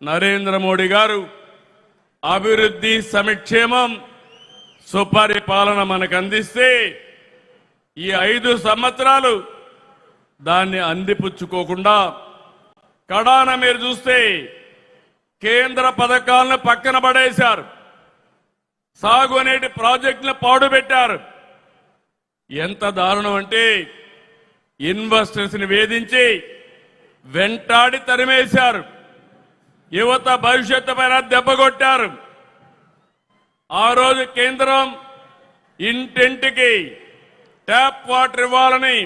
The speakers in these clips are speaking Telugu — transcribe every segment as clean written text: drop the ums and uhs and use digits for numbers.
నరేంద్ర మోడీ గారు అభివృద్ధి సంక్షేమం సుపరిపాలన మనకు అందిస్తే ఈ 5 సంవత్సరాలు దాన్ని అందిపుచ్చుకోకుండా కడాన మీరు చూస్తే కేంద్ర పథకాలను పక్కన పడేశారు. సాగునీటి ప్రాజెక్టులను పాడుపెట్టారు. ఎంత దారుణం అంటే ఇన్వెస్టర్స్ ని వేధించి వెంటాడి తరిమేశారు. యువత భవిష్యత్తు పైన దెబ్బకొట్టారు. ఆ రోజు కేంద్రం ఇంటింటికి ట్యాప్ వాటర్ ఇవ్వాలని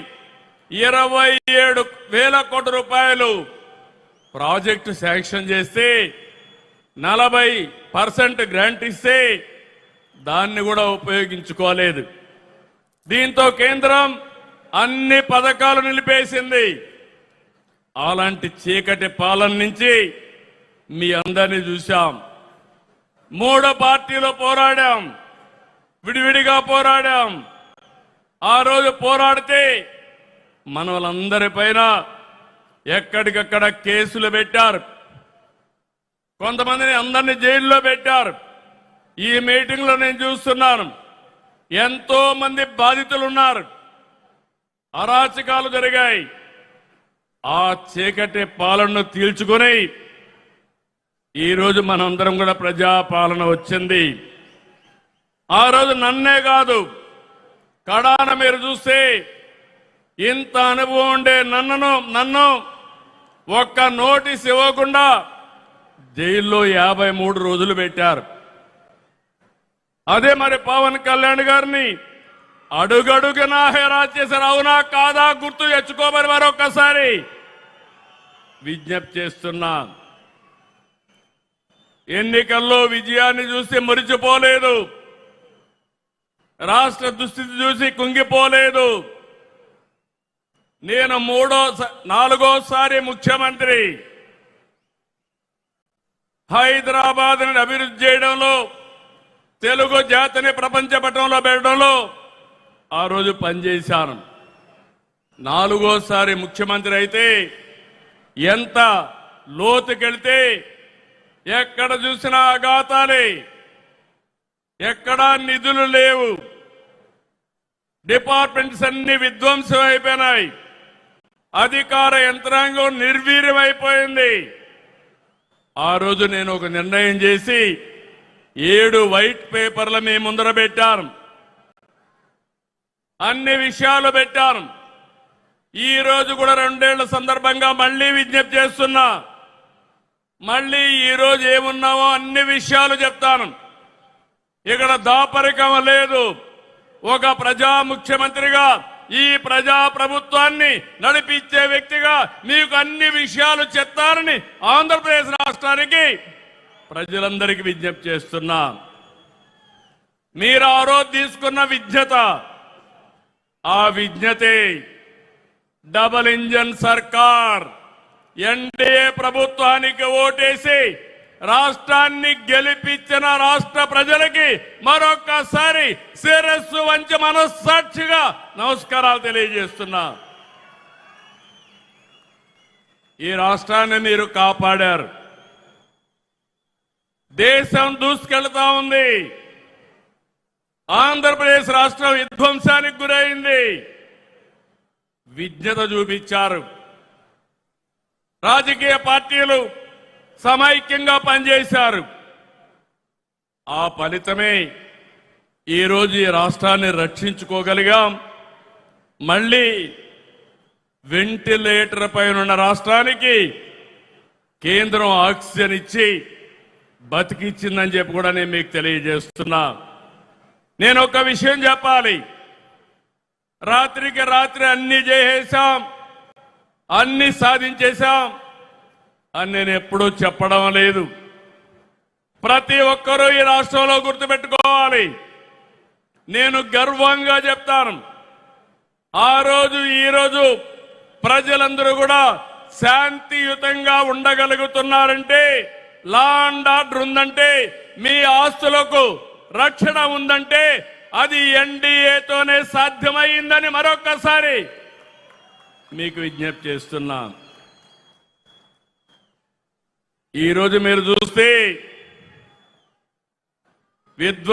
27,000 కోట్ల రూపాయలు ప్రాజెక్టు శాంక్షన్ చేస్తే 40% గ్రాంట్ ఇస్తే దాన్ని కూడా ఉపయోగించుకోలేదు. దీంతో కేంద్రం అన్ని పథకాలు నిలిపేసింది. అలాంటి చీకటి పాలన నుంచి మీ అందరినీ చూశాం. 3 పార్టీలు పోరాడాం, విడివిడిగా పోరాడాం. ఆ రోజు పోరాడితే మన వాళ్ళందరిపైన ఎక్కడికక్కడ కేసులు పెట్టారు. కొంతమందిని అందరినీ జైల్లో పెట్టారు. ఈ మీటింగ్ లో నేను చూస్తున్నాను, ఎంతో మంది బాధితులు ఉన్నారు. అరాచకాలు జరిగాయి. ఆ చీకటి పాలనను తీల్చుకొని ఈరోజు మనందరం కూడా ప్రజాపాలన వచ్చింది. ఆ రోజు నన్నే కాదు, కడాన మీరు చూస్తే ఇంత అనుభవం ఉండే నన్ను ఒక్క నోటీస్ ఇవ్వకుండా జైల్లో 53 రోజులు పెట్టారు. అదే మరి పవన్ కళ్యాణ్ గారిని అడుగడుగునా హెరాస్ చేశారు. అవునా కాదా గుర్తు తెచ్చుకోమని మరొక్కసారి విజ్ఞప్తి చేస్తున్నా. ఎన్నికల్లో విజయాన్ని చూసి మురిచిపోలేదు, రాష్ట్ర దుస్థితి చూసి కుంగిపోలేదు. నేను 4వ ముఖ్యమంత్రి. హైదరాబాద్ ని అభివృద్ధి చేయడంలో, తెలుగు జాతిని ప్రపంచ పటంలో పెట్టడంలో ఆ రోజు పనిచేశాను. 4వ ముఖ్యమంత్రి అయితే ఎంత లోతుకెళ్తే ఎక్కడ చూసినా అఘాతాలే, ఎక్కడా నిధులు లేవు, డిపార్ట్మెంట్స్ అన్ని విధ్వంసం అయిపోయినాయి, అధికార యంత్రాంగం నిర్వీర్యమైపోయింది. ఆ రోజు నేను ఒక నిర్ణయం చేసి 7 వైట్ పేపర్లు మీ ముందర పెట్టాను. అన్ని విషయాలు పెట్టాను. ఈ రోజు కూడా 2 ఏళ్ల సందర్భంగా మళ్లీ విజ్ఞప్తి చేస్తున్నా. మళ్లీ ఈ రోజు ఏమున్నావో అన్ని విషయాలు చెప్తాను. ఇక్కడ దాపరికం లేదు. ఒక ప్రజా ముఖ్యమంత్రిగా, ఈ ప్రజా ప్రభుత్వాన్ని నడిపించే వ్యక్తిగా మీకు అన్ని విషయాలు చెప్తానని ఆంధ్రప్రదేశ్ రాష్ట్రానికి ప్రజలందరికీ విజ్ఞప్తి చేస్తున్నా. మీరు ఆ రోజు తీసుకున్న విజ్ఞత, ఆ విజ్ఞతే డబుల్ ఇంజన్ సర్కార్ ఎన్డీఏ ప్రభుత్వానికి ఓటేసి రాష్ట్రాన్ని గెలిపించిన రాష్ట్ర ప్రజలకి మరొక్కసారి శిరస్సు వంచి మనస్సాక్షిగా నమస్కారాలు తెలియజేస్తున్నా. ఈ రాష్ట్రాన్ని మీరు కాపాడారు. దేశం దూసుకెళ్తా ఉంది. ఆంధ్రప్రదేశ్ రాష్ట్రం విధ్వంసానికి గురైంది. విజ్ఞత చూపించారు. రాజకీయ పార్టీలు సమైక్యంగా పనిచేశారు. ఆ ఫలితమే ఈరోజు ఈ రాష్ట్రాన్ని రక్షించుకోగలిగాం. మళ్ళీ వెంటిలేటర్ పైన ఉన్న రాష్ట్రానికి కేంద్రం ఆక్సిజన్ ఇచ్చి బతికిచ్చిందని చెప్పి కూడా నేను మీకు తెలియజేస్తున్నా. నేను ఒక విషయం చెప్పాలి. రాత్రికి రాత్రి అన్ని చేసేశాం, అన్ని సాధించేశాం అని నేను ఎప్పుడూ చెప్పడం లేదు. ప్రతి ఒక్కరూ ఈ రాష్ట్రంలో గుర్తుపెట్టుకోవాలి. నేను గర్వంగా చెప్తాను, ఆ రోజు ఈ రోజు ప్రజలందరూ కూడా శాంతియుతంగా ఉండగలుగుతున్నారంటే, లా అండ్ ఆర్డర్ ఉందంటే, మీ ఆస్తులకు రక్షణ ఉందంటే అది ఎన్డీఏతోనే సాధ్యమైందని మరొక్కసారి మీకు విజ్ఞప్తి చేస్తున్నా. ఈరోజు మీరు చూస్తే విద్వ